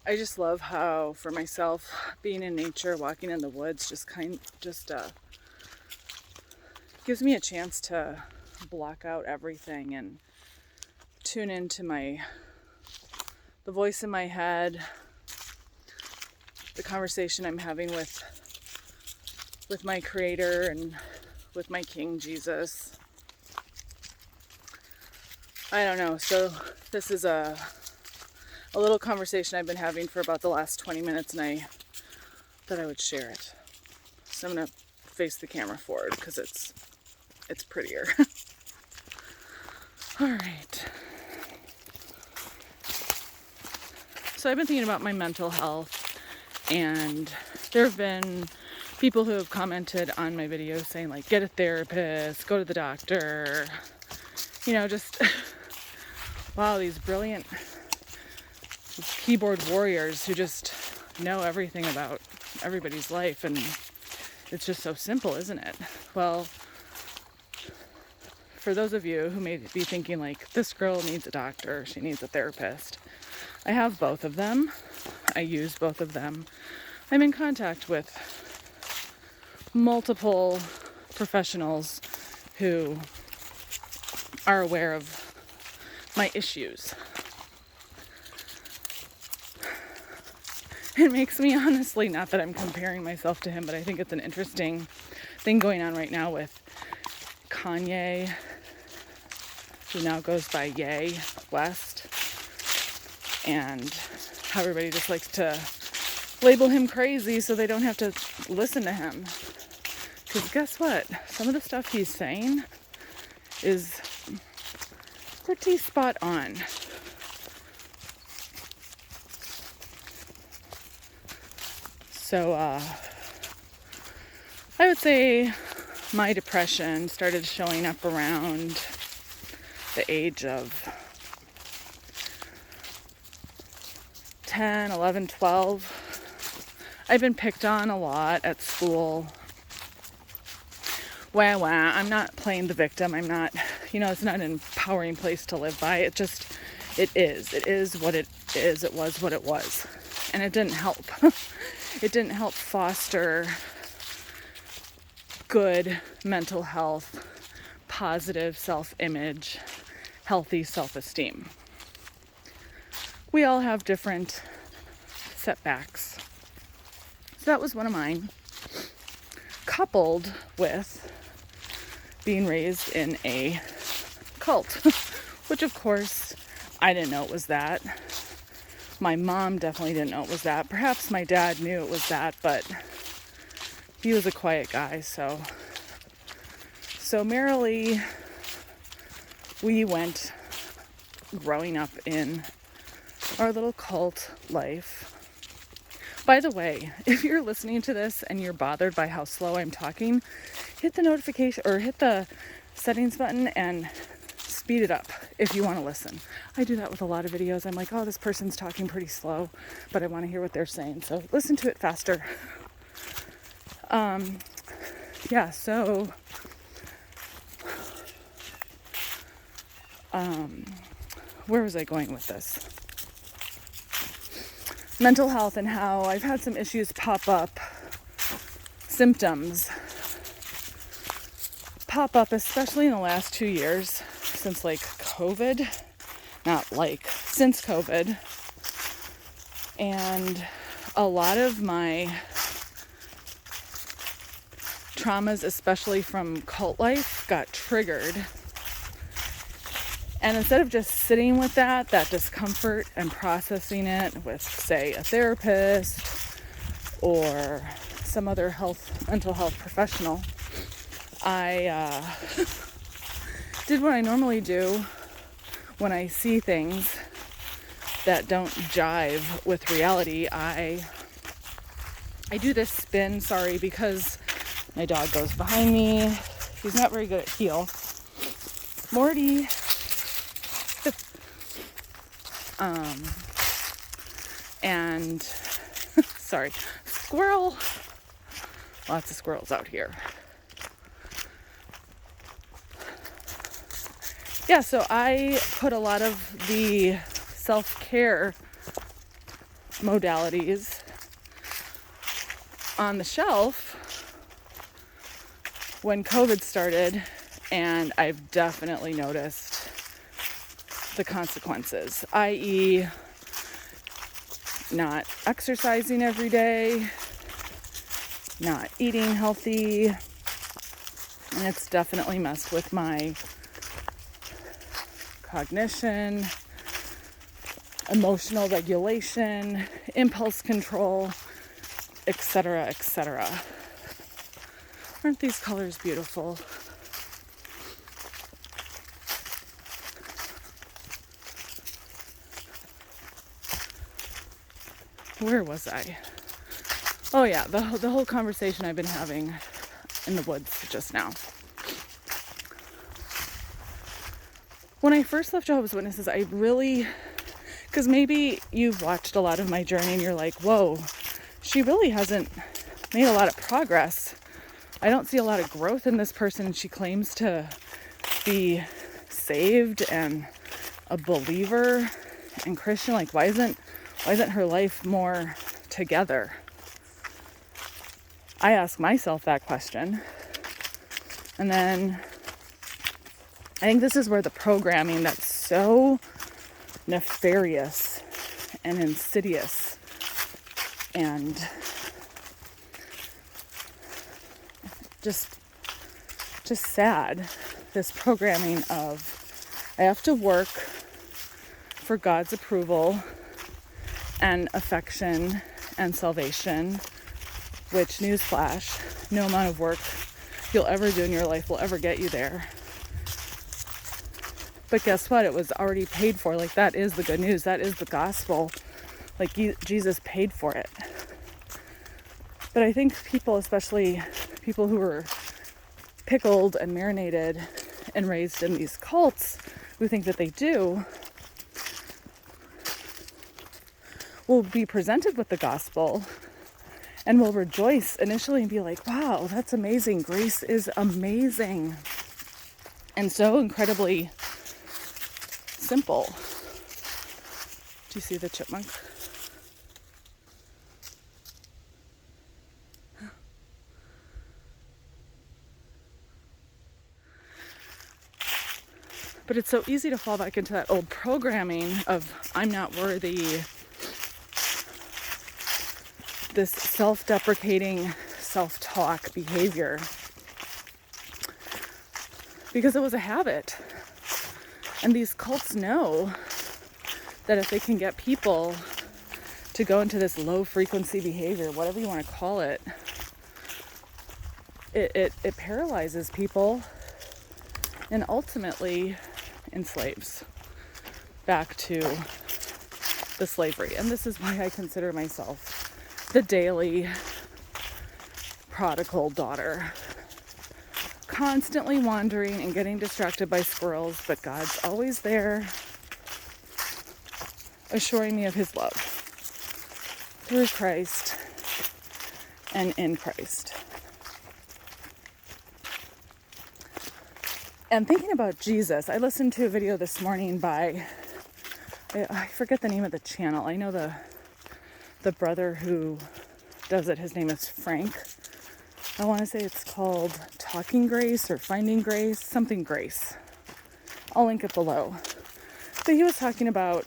I just love how, for myself, being in nature, walking in the woods, just gives me a chance to block out everything and tune into the voice in my head, the conversation I'm having with my Creator and with my King Jesus. I don't know. So this is a little conversation I've been having for about the last 20 minutes, and I thought I would share it. So I'm gonna face the camera forward because it's prettier. All right. So I've been thinking about my mental health, and there have been people who have commented on my videos saying, like, get a therapist, go to the doctor, just wow, these brilliant keyboard warriors who just know everything about everybody's life, and it's just so simple, isn't it? Well, for those of you who may be thinking, like, this girl needs a doctor, she needs a therapist, I have both of them. I use both of them. I'm in contact with multiple professionals who are aware of my issues. It makes me, honestly, not that I'm comparing myself to him, but I think it's an interesting thing going on right now with Kanye, who now goes by Ye West, and how everybody just likes to label him crazy so they don't have to listen to him. Because guess what? Some of the stuff he's saying is pretty spot on. So I would say my depression started showing up around the age of 10, 11, 12. I've been picked on a lot at school. Wah. I'm not playing the victim. I'm not, it's not an empowering place to live by. It is. It is what it is. It was what it was. And it didn't help. It didn't help foster good mental health, positive self-image, healthy self-esteem. We all have different setbacks. So that was one of mine, coupled with being raised in a cult, which of course I didn't know it was that. My mom definitely didn't know it was that. Perhaps my dad knew it was that, but he was a quiet guy, so merrily we went growing up in our little cult life. By the way, if you're listening to this and you're bothered by how slow I'm talking, hit the notification or hit the settings button and speed it up if you want to listen. I do that with a lot of videos. I'm like, oh, this person's talking pretty slow, but I want to hear what they're saying. So listen to it faster. So where was I going with this? Mental health and how I've had some issues pop up, symptoms pop up, especially in the last 2 years since COVID, since COVID. And a lot of my traumas, especially from cult life, got triggered. And instead of just sitting with that discomfort and processing it with, say, a therapist or some other mental health professional, I did what I normally do when I see things that don't jive with reality. I do this spin, because my dog goes behind me. He's not very good at heel. Morty. And sorry, squirrel. Lots of squirrels out here. Yeah, so I put a lot of the self-care modalities on the shelf when COVID started, and I've definitely noticed the consequences, i.e., not exercising every day, not eating healthy, and it's definitely messed with my cognition, emotional regulation, impulse control, etc., etc. Aren't these colors beautiful? Where was I? Oh yeah, the whole conversation I've been having in the woods just now. When I first left Jehovah's Witnesses, I really, because maybe you've watched a lot of my journey and you're like, whoa, she really hasn't made a lot of progress. I don't see a lot of growth in this person. She claims to be saved and a believer and Christian. Like, why isn't her life more together? I ask myself that question. And then I think this is where the programming that's so nefarious and insidious and just sad, this programming of I have to work for God's approval and affection and salvation, which, newsflash, no amount of work you'll ever do in your life will ever get you there. But guess what? It was already paid for. Like, that is the good news. That is the gospel. Like, Jesus paid for it. But I think people, especially people who were pickled and marinated and raised in these cults, who think that they do, will be presented with the gospel and will rejoice initially and be like, wow, that's amazing. Grace is amazing. And so incredibly simple. Do you see the chipmunk? But it's so easy to fall back into that old programming of I'm not worthy, this self-deprecating self-talk behavior, because it was a habit. And these cults know that if they can get people to go into this low frequency behavior, whatever you want to call it, it paralyzes people and ultimately enslaves back to the slavery. And this is why I consider myself the daily prodigal daughter, constantly wandering and getting distracted by squirrels, but God's always there, assuring me of his love through Christ and in Christ. And thinking about Jesus, I listened to a video this morning by, I forget the name of the channel. I know the brother who does it, his name is Frank. I want to say it's called Talking Grace or Finding Grace, something Grace. I'll link it below. But he was talking about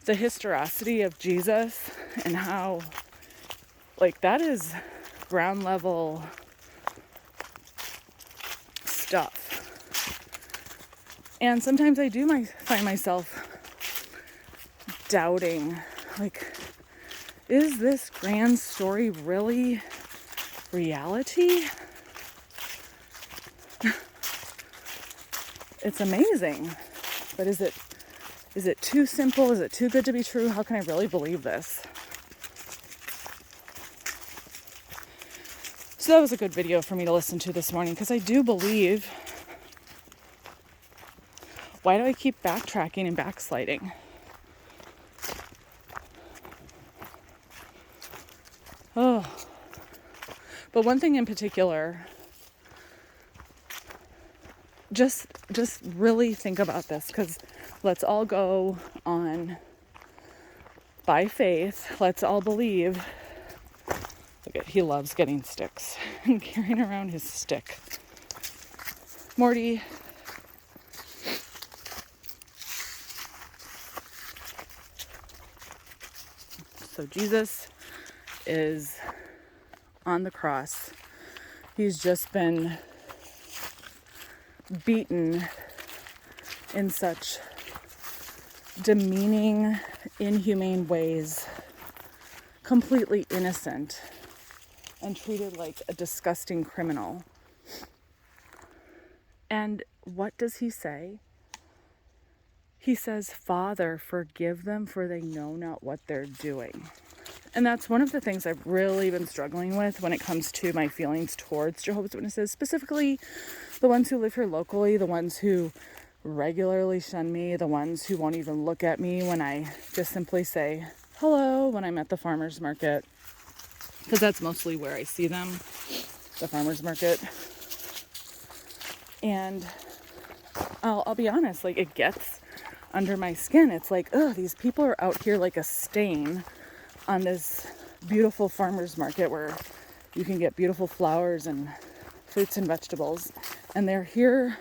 the historicity of Jesus and how, like, that is ground level stuff. And sometimes I do find myself doubting, like, is this grand story really reality? It's amazing, but is it too simple? Is it too good to be true? How can I really believe this? So that was a good video for me to listen to this morning, because I do believe. Why do I keep backtracking and backsliding? Oh. But one thing in particular, just really think about this, because let's all go on by faith, let's all believe. Look at, he loves getting sticks and carrying around his stick. Morty. So Jesus is on the cross. He's just been beaten in such demeaning, inhumane ways, completely innocent, and treated like a disgusting criminal. And what does he say? He says, "Father, forgive them, for they know not what they're doing." And that's one of the things I've really been struggling with when it comes to my feelings towards Jehovah's Witnesses, specifically the ones who live here locally, the ones who regularly shun me, the ones who won't even look at me when I just simply say hello when I'm at the farmer's market, because that's mostly where I see them, the farmer's market. And I'll be honest, like, it gets under my skin. It's like, oh, these people are out here like a stain on this beautiful farmer's market where you can get beautiful flowers and fruits and vegetables, and they're here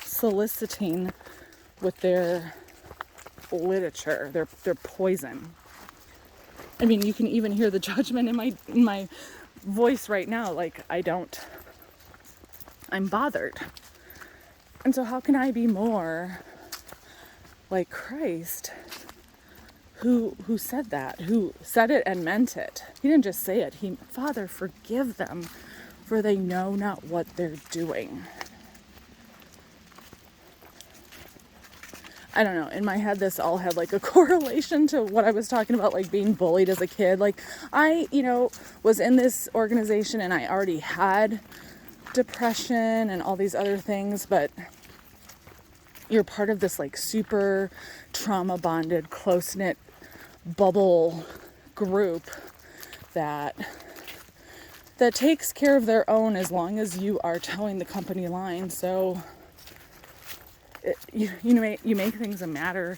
soliciting with their literature, their poison. I mean, you can even hear the judgment in my voice right now. Like, I'm bothered. And so how can I be more like Christ, who said that, who said it and meant it? He didn't just say it. Father, forgive them, for they know not what they're doing. I don't know. In my head, this all had like a correlation to what I was talking about, like being bullied as a kid. Like, I, was in this organization and I already had depression and all these other things, but you're part of this like super trauma bonded, close-knit bubble group that takes care of their own as long as you are towing the company line. So you make things a matter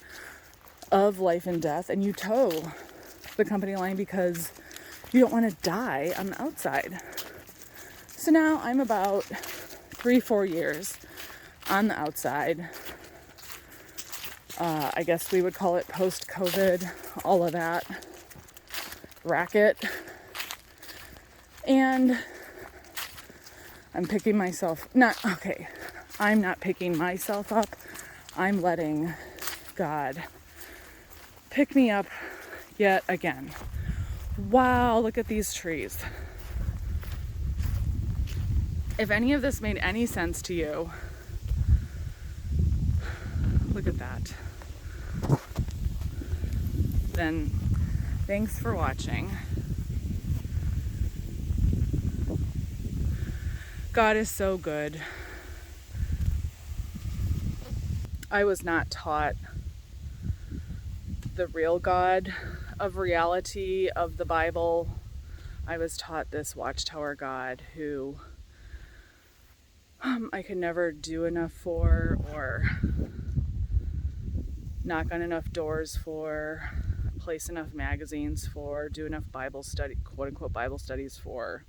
of life and death, and you tow the company line because you don't want to die on the outside. So now I'm about 3-4 years on the outside. I guess we would call it post-COVID, all of that racket. And I'm picking myself, I'm not picking myself up. I'm letting God pick me up yet again. Wow, look at these trees. If any of this made any sense to you, look at that. Then thanks for watching. God is so good. I was not taught the real God of reality of the Bible. I was taught this watchtower God who I could never do enough for, or knock on enough doors for, place enough magazines for, do enough Bible study, quote unquote Bible studies for,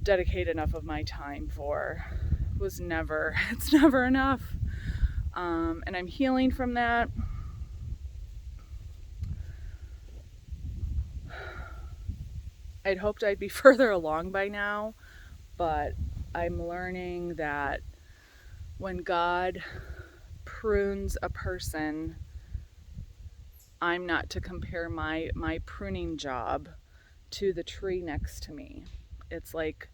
dedicate enough of my time for. It's never enough. And I'm healing from that. I'd hoped I'd be further along by now, but I'm learning that when God prunes a person, I'm not to compare my pruning job to the tree next to me. It's like,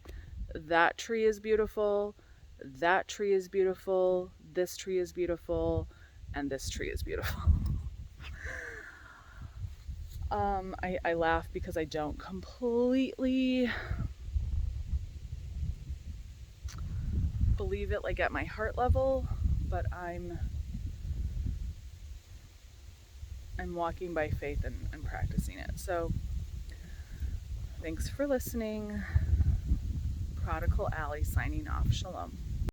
that tree is beautiful, that tree is beautiful, this tree is beautiful, and this tree is beautiful. I laugh because I don't completely believe it like at my heart level, but I'm walking by faith and practicing it. So thanks for listening. Prodigal Alley signing off. Shalom.